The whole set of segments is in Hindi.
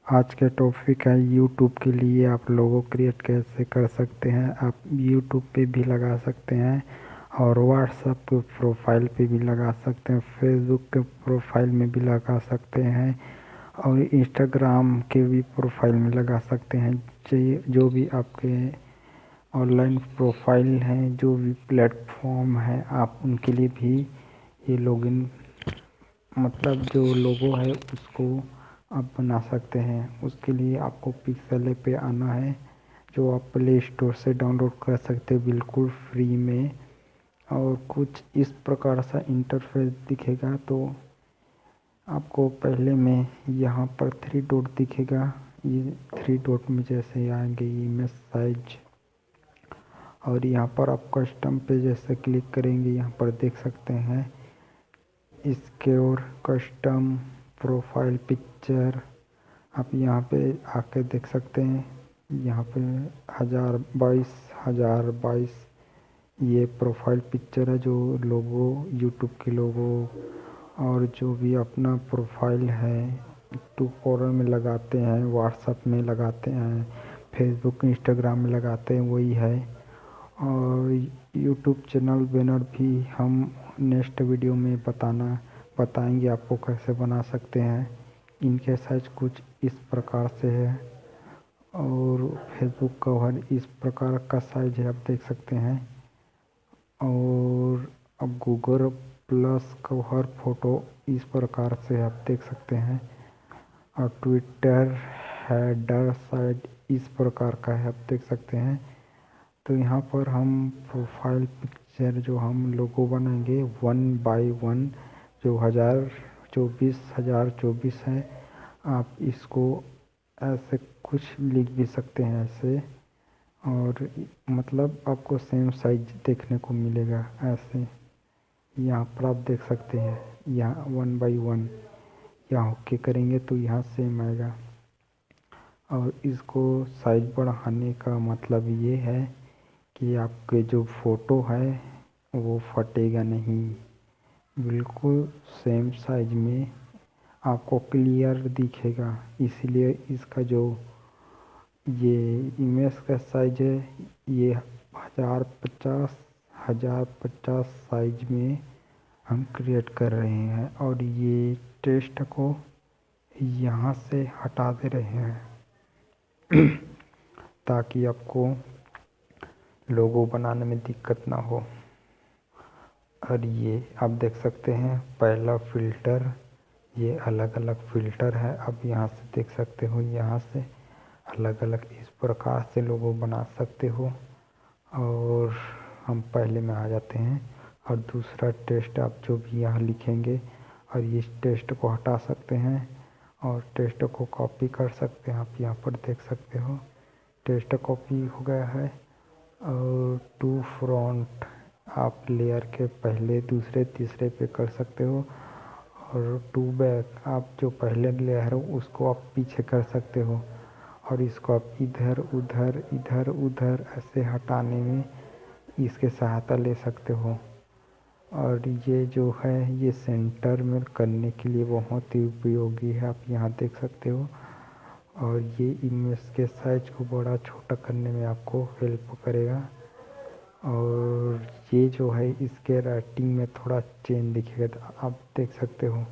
आज का टॉपिक है यूट्यूब के लिए आप लोगो क्रिएट कैसे कर सकते हैं। आप यूट्यूब पे भी लगा सकते हैं और व्हाट्सएप के प्रोफाइल पे भी लगा सकते हैं, फेसबुक के प्रोफाइल में भी लगा सकते हैं और इंस्टाग्राम के भी प्रोफाइल में लगा सकते हैं। जो भी आपके ऑनलाइन प्रोफाइल हैं, जो भी प्लेटफॉर्म है, आप उनके लिए भी ये लॉगिन मतलब जो लोगो है उसको आप बना सकते हैं। उसके लिए आपको पिक्सेल ऐप पे आना है, जो आप प्ले स्टोर से डाउनलोड कर सकते हैं बिल्कुल फ्री में। और कुछ इस प्रकार सा इंटरफेस दिखेगा। तो आपको पहले में यहाँ पर 3 डॉट दिखेगा। ये 3 डॉट में जैसे आएंगे इमेज साइज, और यहाँ पर आप कस्टम पे जैसे क्लिक करेंगे, यहाँ पर देख सकते हैं इसके और कस्टम प्रोफाइल पिक्चर। आप यहाँ पे आके देख सकते हैं, यहाँ पे 1022 ये प्रोफाइल पिक्चर है, जो लोगो यूट्यूब के लोगो और जो भी अपना प्रोफाइल है टू कॉर्नर में लगाते हैं, व्हाट्सएप में लगाते हैं, फेसबुक इंस्टाग्राम में लगाते हैं, वही है। और यूट्यूब चैनल बैनर भी हम नेक्स्ट वीडियो में बताएंगे आपको कैसे बना सकते हैं। इनके साइज कुछ इस प्रकार से है और फेसबुक कवर इस प्रकार का साइज है, आप देख सकते हैं। और अब गूगल प्लस कवर फोटो इस प्रकार से आप देख सकते हैं। और ट्विटर हेडर साइड इस प्रकार का है, आप देख सकते हैं। तो यहाँ पर हम प्रोफाइल पिक्चर जो हम लोगो बनाएंगे 1 बाय 1, जो 1024 है। आप इसको ऐसे कुछ लिख भी सकते हैं ऐसे, और मतलब आपको सेम साइज देखने को मिलेगा ऐसे। यहाँ पर आप देख सकते हैं, यहाँ 1 बाय 1 यहाँ ओके करेंगे तो यहाँ सेम आएगा। और इसको साइज बढ़ाने का मतलब ये है कि आपके जो फ़ोटो है वो फटेगा नहीं, बिल्कुल सेम साइज में आपको क्लियर दिखेगा। इसलिए इसका जो ये इमेज का साइज है, ये 1050 साइज में हम क्रिएट कर रहे हैं। और ये टेक्स्ट को यहाँ से हटा दे रहे हैं ताकि आपको लोगो बनाने में दिक्कत ना हो। और ये आप देख सकते हैं पहला फ़िल्टर, ये अलग अलग फ़िल्टर है। आप यहाँ से देख सकते हो, यहाँ से अलग अलग इस प्रकार से लोगो बना सकते हो। और हम पहले में आ जाते हैं। और दूसरा टेक्स्ट आप जो भी यहाँ लिखेंगे, और इस टेक्स्ट को हटा सकते हैं और टेक्स्ट को कॉपी कर सकते हैं। आप यहाँ पर देख सकते हो टेक्स्ट कॉपी हो गया है। और टू फ्रंट आप लेयर के पहले दूसरे तीसरे पे कर सकते हो। और टू बैक आप जो पहले लेयर हो उसको आप पीछे कर सकते हो। और इसको आप इधर उधर ऐसे हटाने में इसके सहायता ले सकते हो। और ये जो है ये सेंटर में करने के लिए बहुत ही उपयोगी है, आप यहाँ देख सकते हो। और ये इमेज के साइज को बड़ा छोटा करने में आपको हेल्प करेगा। और ये जो है इसके राइटिंग में थोड़ा चेंज दिखेगा, तो आप देख सकते हो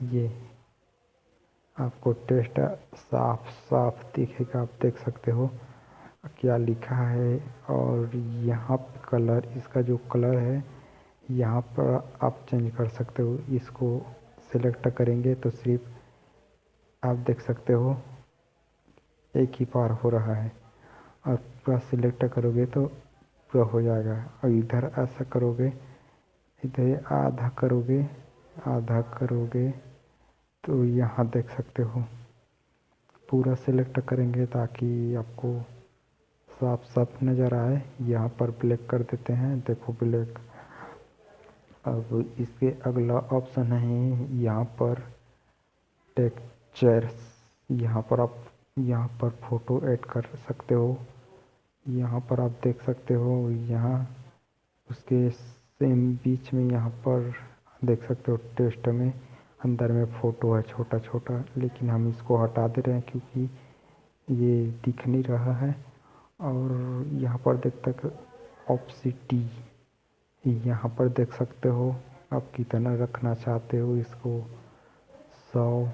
ये आपको टेक्स्ट साफ दिखेगा, आप देख सकते हो क्या लिखा है। और यहाँ पे कलर, इसका जो कलर है यहाँ पर आप चेंज कर सकते हो। इसको सिलेक्ट करेंगे तो सिर्फ आप देख सकते हो एक ही बार हो रहा है। और पूरा सिलेक्ट करोगे तो पूरा हो जाएगा। और इधर ऐसा करोगे, इधर आधा करोगे तो यहाँ देख सकते हो पूरा सिलेक्ट करेंगे ताकि आपको साफ साफ नज़र आए। यहाँ पर ब्लैक कर देते हैं, देखो ब्लैक। अब इसके अगला ऑप्शन है यहाँ पर टेक्सचर्स। यहाँ पर आप यहाँ पर फ़ोटो ऐड कर सकते हो। यहाँ पर आप देख सकते हो, यहाँ उसके सेम बीच में यहाँ पर देख सकते हो टेक्स्ट में अंदर में फ़ोटो है छोटा छोटा, लेकिन हम इसको हटा दे रहे हैं क्योंकि ये दिख नहीं रहा है। और यहाँ पर देख तक ऑप्सिटी, यहाँ पर देख सकते हो आप कितना रखना चाहते हो इसको, 100,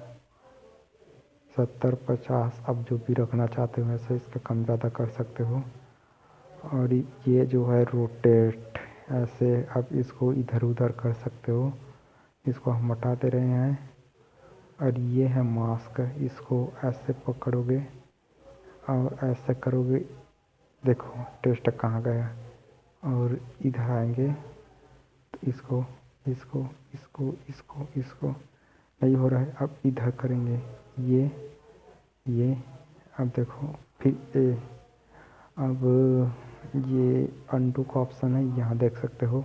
70, 50, आप जो भी रखना चाहते हो वैसे इसका कम ज़्यादा कर सकते हो। और ये जो है रोटेट, ऐसे आप इसको इधर उधर कर सकते हो। इसको हम हटा दे रहे हैं। और ये है मास्क, इसको ऐसे पकड़ोगे और ऐसे करोगे, देखो टेस्ट कहाँ गया। और इधर आएंगे तो इसको इसको इसको इसको इसको नहीं हो रहा है, अब इधर करेंगे ये अब देखो फिर ए। अब ये अंडू का ऑप्शन है, यहाँ देख सकते हो,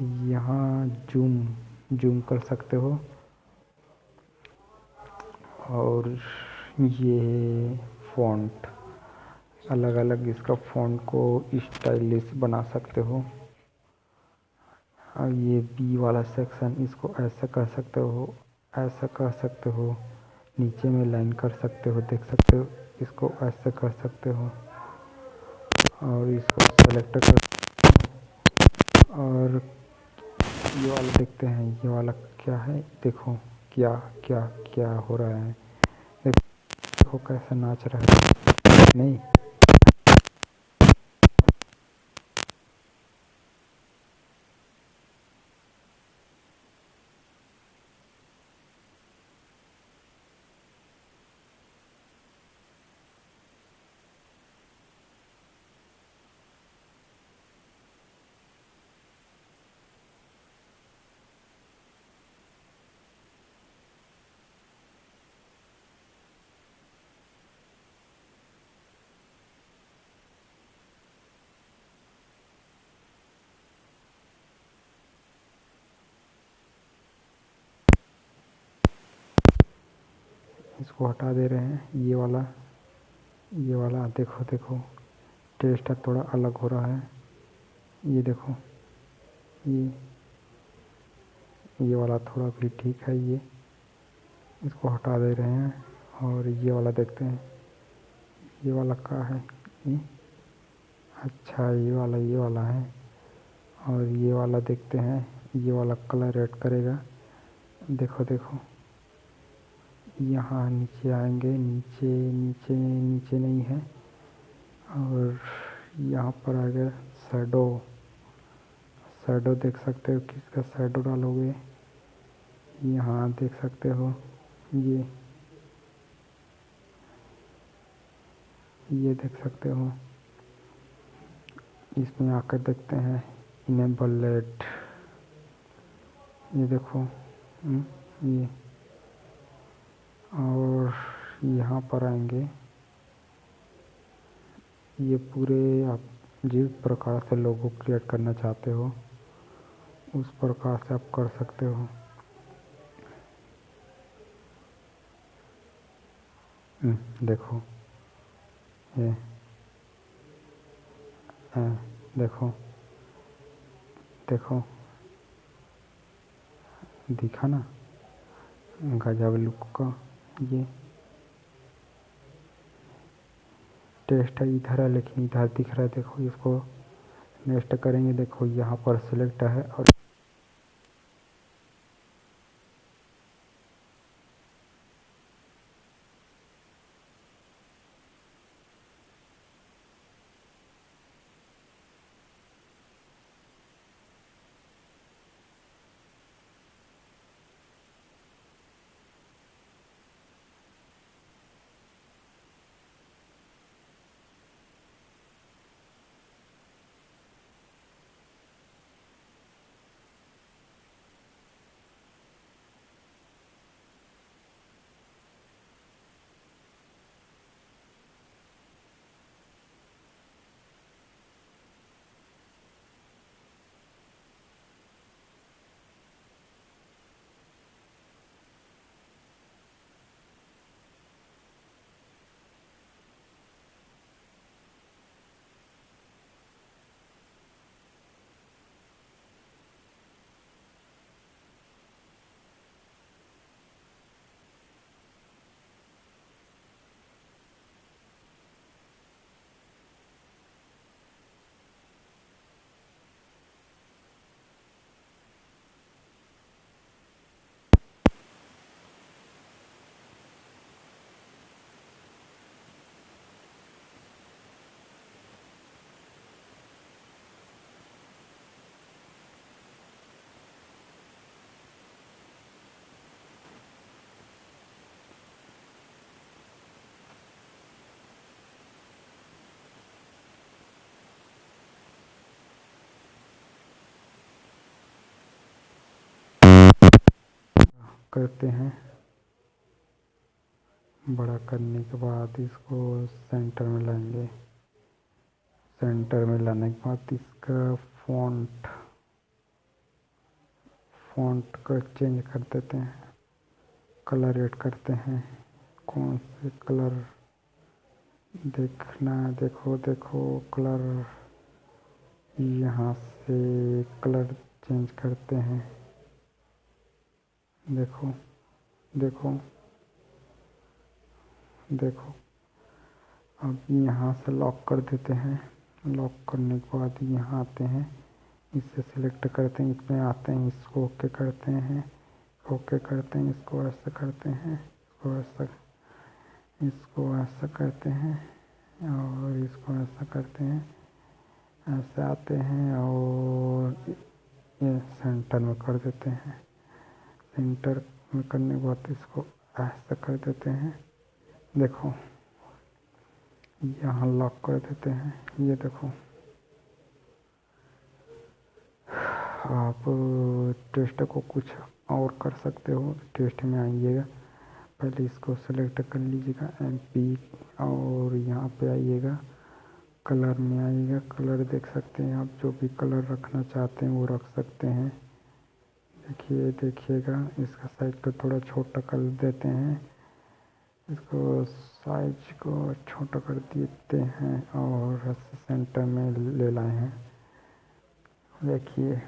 यहाँ जूम जूम कर सकते हो। और ये फ़ॉन्ट, अलग अलग इसका फ़ॉन्ट को स्टाइलिश बना सकते हो। और ये बी वाला सेक्शन, इसको ऐसा कर सकते हो, ऐसा कर सकते हो, नीचे में लाइन कर सकते हो, देख सकते हो, इसको ऐसे कर सकते हो। और इसको सेलेक्ट कर, और ये वाला देखते हैं, ये वाला क्या है, देखो क्या क्या क्या हो रहा है, देखो कैसे नाच रहा है। नहीं, इसको हटा दे रहे हैं। ये वाला देखो देखो, टेस्ट थोड़ा अलग हो रहा है। ये देखो, ये ये वाला थोड़ा भी ठीक है, ये इसको हटा दे रहे हैं। और ये वाला देखते हैं, ये वाला क्या है, ये अच्छा, ये वाला है। और ये वाला देखते हैं, ये वाला कलर ऐड करेगा, देखो देखो, यहाँ नीचे आएंगे, नीचे नीचे नीचे नहीं है। और यहाँ पर आ गया शैडो, शैडो देख सकते हो, किसका शैडो डालोगे, यहाँ देख सकते हो, ये देख सकते हो। इसमें आकर देखते हैं इनेबल लेट, ये देखो, ये। और यहाँ पर आएंगे, ये पूरे आप जिस प्रकार से लोगो क्रिएट करना चाहते हो उस प्रकार से आप कर सकते हो। देखो ये, देखो देखो, दिखा ना गजब लुक का। ये टेस्ट है इधर है, लेकिन इधर दिख रहा है, देखो इसको नेक्स्ट करेंगे, देखो यहाँ पर सिलेक्ट है। और करते हैं। बड़ा करने के बाद इसको सेंटर में लाएंगे। सेंटर में लाने के बाद इसका फ़ॉन्ट का चेंज कर देते हैं। कलर ऐड करते हैं। कौन से कलर देखना, देखो कलर, यहाँ से कलर चेंज करते हैं। देखो अब यहाँ से लॉक कर देते हैं। लॉक करने के बाद यहाँ आते हैं, इसे सिलेक्ट करते हैं, इसमें आते हैं, इसको ओके करते हैं, इसको ऐसा करते हैं, इसको ऐसा करते हैं और इसको ऐसा करते हैं, ऐसे आते हैं और ये सेंटर में कर देते हैं। सेंटर में करने के बाद इसको ऐसा कर देते हैं। देखो यहाँ लॉक कर देते हैं। ये देखो, आप टेस्ट को कुछ और कर सकते हो। टेस्ट में आइएगा, पहले इसको सेलेक्ट कर लीजिएगा MP और यहाँ पे आइएगा, कलर में आइएगा। कलर देख सकते हैं आप, जो भी कलर रखना चाहते हैं वो रख सकते हैं। देखिएगा इसका साइज को थोड़ा छोटा कर देते हैं, इसको साइज को छोटा कर देते हैं और सेंटर में ले लाए हैं। देखिए,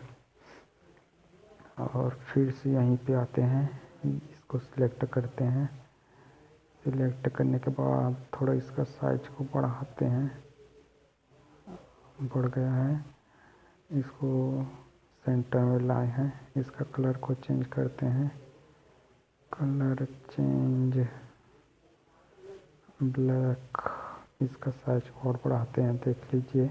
और फिर से यहीं पे आते हैं, इसको सिलेक्ट करते हैं। सिलेक्ट करने के बाद थोड़ा इसका साइज को बढ़ाते हैं, बढ़ गया है। इसको सेंटर में लाए हैं, इसका कलर को चेंज करते हैं। कलर चेंज ब्लैक, इसका साइज और बढ़ाते हैं। देख लीजिए।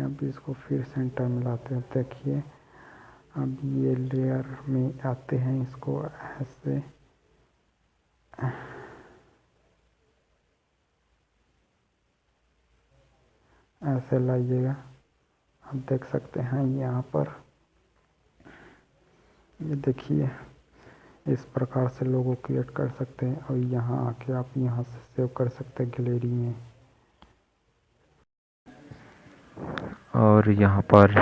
अब इसको फिर सेंटर में लाते हैं। देखिए, अब ये लेयर में आते हैं, इसको ऐसे लाइएगा। आप देख सकते हैं यहाँ पर, ये देखिए, इस प्रकार से लोगो क्रिएट कर सकते हैं। और यहाँ आके आप यहाँ से सेव कर सकते हैं गैलरी में। और यहाँ पर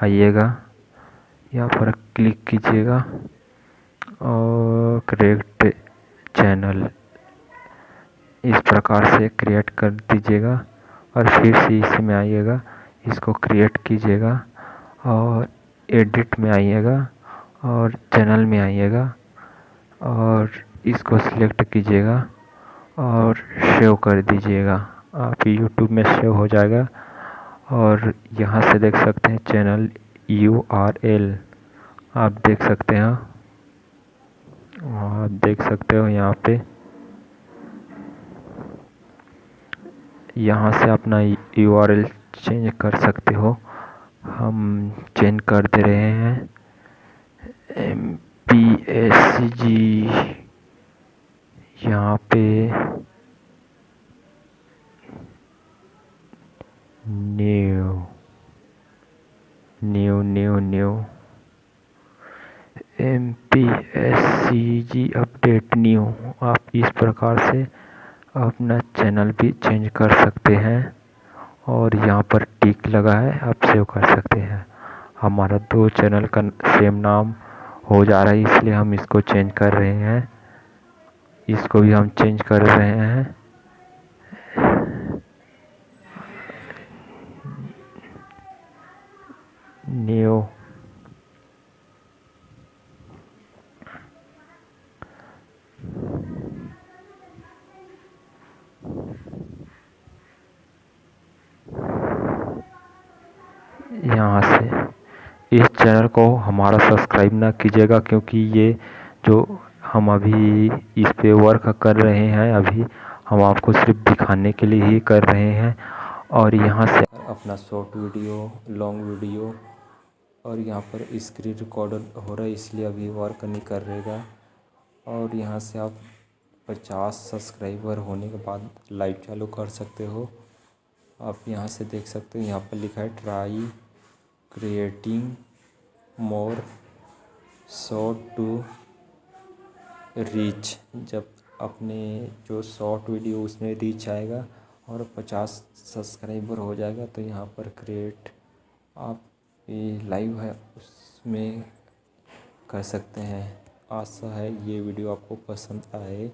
आइएगा, यहाँ पर क्लिक कीजिएगा और क्रिएट चैनल इस प्रकार से क्रिएट कर दीजिएगा। और फिर से इसमें आइएगा, इसको क्रिएट कीजिएगा और एडिट में आइएगा और चैनल में आइएगा और इसको सिलेक्ट कीजिएगा और सेव कर दीजिएगा। आप YouTube में सेव हो जाएगा। और यहाँ से देख सकते हैं चैनल URL, आप देख सकते हैं, आप देख सकते हो यहाँ पे। यहाँ से अपना URL चेंज कर सकते हो। हम चेंज कर दे रहे हैं MPSG, यहाँ पे न्यू MPSCG अपडेट न्यू। आप इस प्रकार से अपना चैनल भी चेंज कर सकते हैं। और यहाँ पर टिक लगा है, आप सेव कर सकते हैं। हमारा 2 चैनल का सेम नाम हो जा रहा है, इसलिए हम इसको चेंज कर रहे हैं। इसको भी हम चेंज कर रहे हैं। न्यू यहाँ से इस चैनल को हमारा सब्सक्राइब ना कीजिएगा, क्योंकि ये जो हम अभी इस पे वर्क कर रहे हैं, अभी हम आपको सिर्फ दिखाने के लिए ही कर रहे हैं। और यहाँ से अपना शॉर्ट वीडियो, लॉन्ग वीडियो, और यहाँ पर स्क्रीन रिकॉर्डर हो रहा है, इसलिए अभी वर्क नहीं कर रहेगा। और यहाँ से आप 50 सब्सक्राइबर होने के बाद लाइव चालू कर सकते हो। आप यहाँ से देख सकते हो, यहाँ पर लिखा है try creating more short to reach, जब अपने जो शॉर्ट वीडियो उसमें रीच आएगा और 50 सब्सक्राइबर हो जाएगा तो यहाँ पर क्रिएट आप ये लाइव है उसमें कर सकते हैं। आशा है ये वीडियो आपको पसंद आए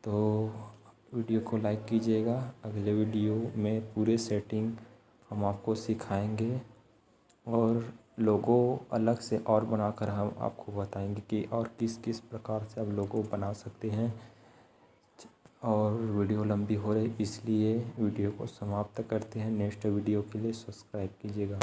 तो वीडियो को लाइक कीजिएगा। अगले वीडियो में पूरे सेटिंग हम आपको सिखाएंगे और लोगो अलग से और बनाकर हम आपको बताएंगे कि और किस किस प्रकार से आप लोगो बना सकते हैं। और वीडियो लंबी हो रही इसलिए वीडियो को समाप्त करते हैं। नेक्स्ट वीडियो के लिए सब्सक्राइब कीजिएगा।